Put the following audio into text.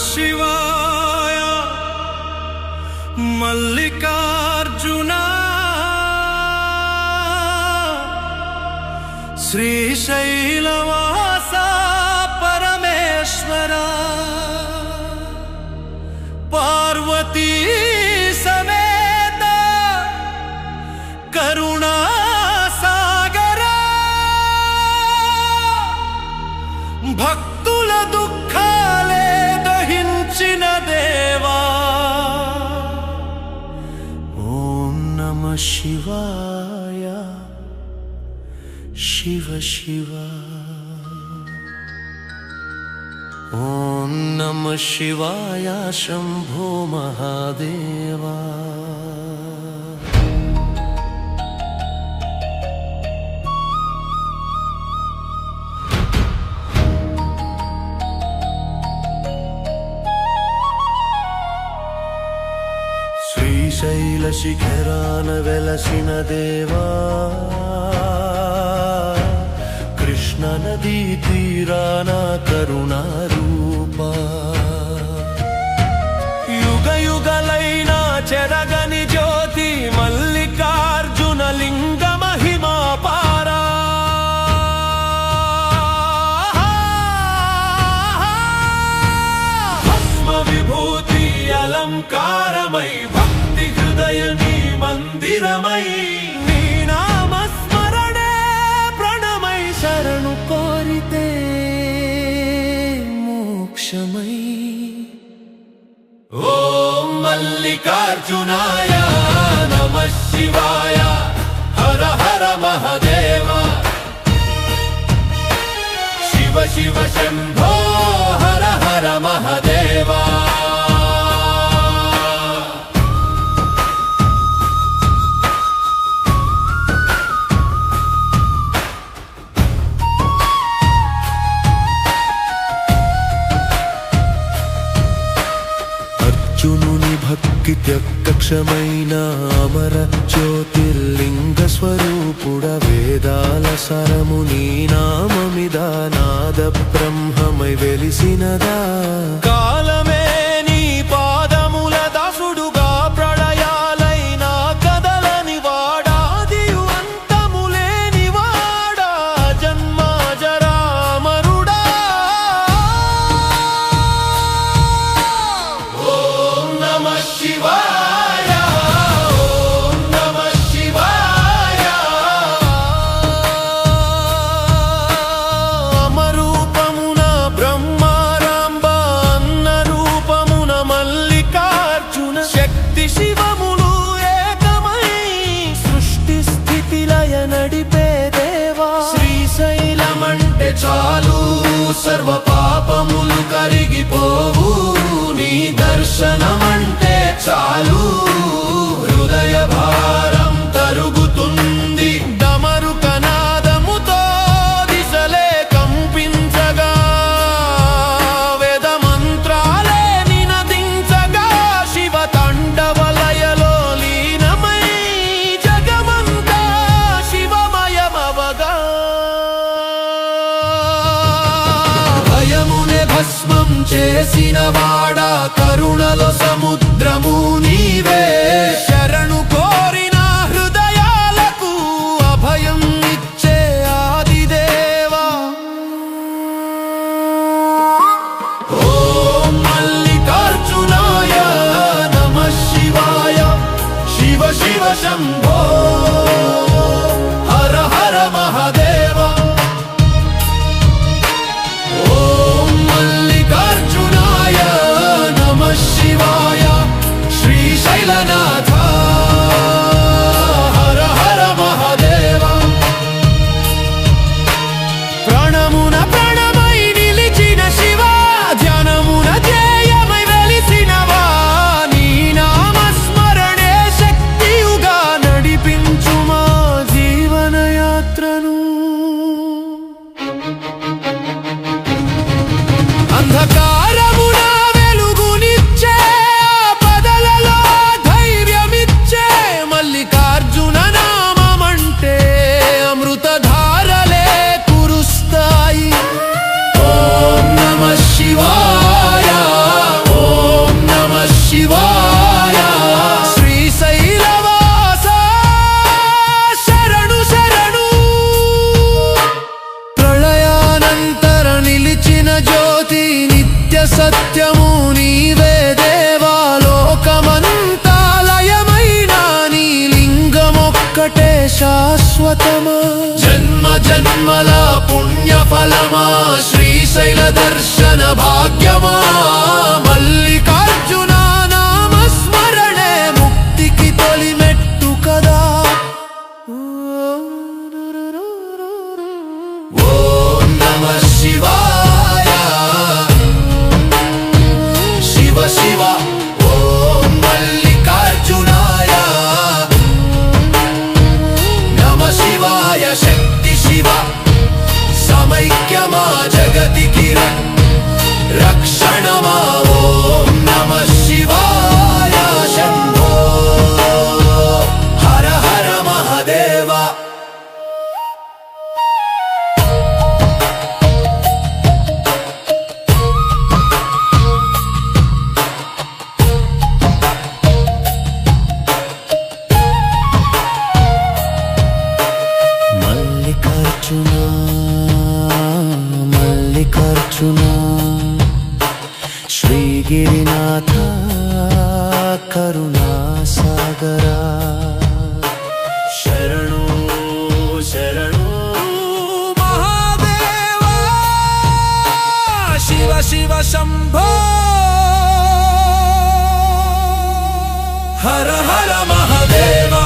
శివాయ మల్లికార్జున శ్రీశైలవాస పరమేశ్వర పార్వతీ సమేత కరుణా సాగర భక్తుల దుఃఖాలే దహించిన దేవా ఓం నమః శివాయ శివ శివ ఓం నమః శివాయ శంభో మహాదేవా శ్రీశైల శిఖరాన వెలసిన దేవా కృష్ణ నదీ తీరాన కరుణా రూపా యుగ యుగలైన చెరగని జ్యోతి మల్లికార్జున లింగ మహిమా పారా భస్మ విభూతి అలంకారమై భక్తి హృదయ నీ మందిరమై నీ నామస్మరణే ప్రణమై శరణు కోరితే మోక్షమై ఓం మల్లికార్జునాయ నమః శివాయ హర హర మహాదేవ శివ శివ శంభో హర హర మహాదేవా అర్జునుని భక్తి త్యక్షమైన అమర జ్యోతిర్లింగ స్వరూపుడ వేదాల సరము నీ నామమిదా నాద బ్రహ్మమై వెలిసినదా కాలమే నీ పాదముల దాసుడుగా ప్రళయాలైనా కదలని వాడాదియు అంతములేని వాడా జన్మాజరామరుడా ఓం నమః శివాయ ఓం నమః శివాయ అమరూపమున బ్రహ్మారాంబ అన్న రూపమున మల్లికార్జున శక్తి శివములు ఏకమై సృష్టి స్థితి లయ నడిపే దేవా శ్రీశైలమంటే చాలు సర్వ పాపములు కరిగిపోవు నీ దర్శనమంటే చాలు హృదయ భారం తరుగుతుంది డమరుక నాదముతో దిశలే కంపించగా వేద మంత్రాలే నినదించగా శివ తాండవలయలో లీనమై జగమంతా శివమయమవగా భయమునే భస్మం చేసిన వాడా కరుణలో సముద్రము నీవే శరణు కోరిన హృదయాలకు అభయం ఇచ్చే ఆదిదేవా ఓం మల్లికార్జునాయ నమః శివాయ శివ శివ శంభో హర హర మహాదేవా ఓం మల్లికార్జునాయ నమః శివాయ శ్రీశైలనాథ హర హర మహాదేవా ప్రాణమున ప్రాణమై నిలిచిన శివ ధ్యానమున ధ్యేయమై వెలిసినవా నీ నామస్మరణే శక్తియుగా నడిపించు మా జీవనయాత్రను అంధకారమున వెలుగునిచ్చే ఆపదలలో ధైర్యమిచ్చే మల్లికార్జున నామమంటే అమృతధారలే కురుస్తాయి ఓం నమః శివాయ సత్యము నీవే దేవా లోకమంతా లయమైనా నీ లింగమొక్కటే శాశ్వతమా జన్మ జన్మల పుణ్య ఫలమా శ్రీశైల దర్శన భాగ్యమా మల్లికార్జున నామస్మరణే ముక్తికి తొలి మెట్టు కదా ఓం నమః శివాయ శివ శివ ఓం మల్లికార్జునాయ నమః శివాయ శక్తి శివ సమైక్యమా జగతికి రక్షణమా ఓం నమః శివాయ శంభో హర హర మహాదేవ మల్లికార్జున శ్రీగిరినాథ కరుణా సాగరా శరణు శరణు మహాదేవా శివ శివ శంభో హర హర మహాదేవా